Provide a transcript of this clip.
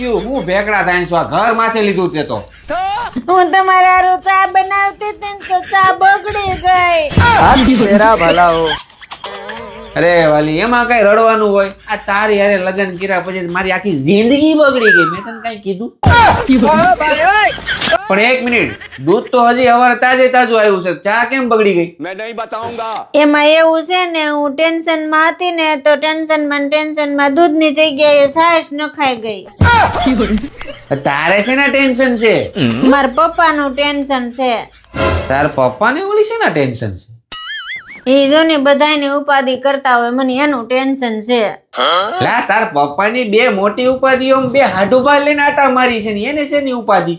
થયું હું ભેકડા થાય છો ઘર માથે લીધું તે તો હું તમારા હારું ચા બનાવતી હતી ને તો ચા બગડી ગઈ. હાથ તેરા ભલા હો. અરે વાલી એમાં કઈ રડવાનું હોય આ તારી હારે લગ્ન કર્યા પછી મારી આખી જિંદગી બગડી ગઈ મેં તને કઈ કીધું પણ એક મિનિટ દૂધ તો હજી હવારે તાજે તાજું આવ્યું છે ચા કેમ બગડી ગઈ એમાં એવું છે ને હું ટેન્શન માં હતી ને તો ટેન્શન માં દૂધની જગ્યાએ છાશ નખાઈ ગઈ. તારે છે ને ટેન્શન છે મારા પપ્પાનું ટેન્શન છે. તાર પપ્પાને ઓલી છે ને ટેન્શન છે એ જો ને બધાયને ઉપાધિ કરતા હોય મને એનું ટેન્શન છે. લા તાર પપ્પાની બે મોટી ઉપાધિઓ બે હાડું બાર લઈને આટા મારી છે ને એને છે ની ઉપાધિ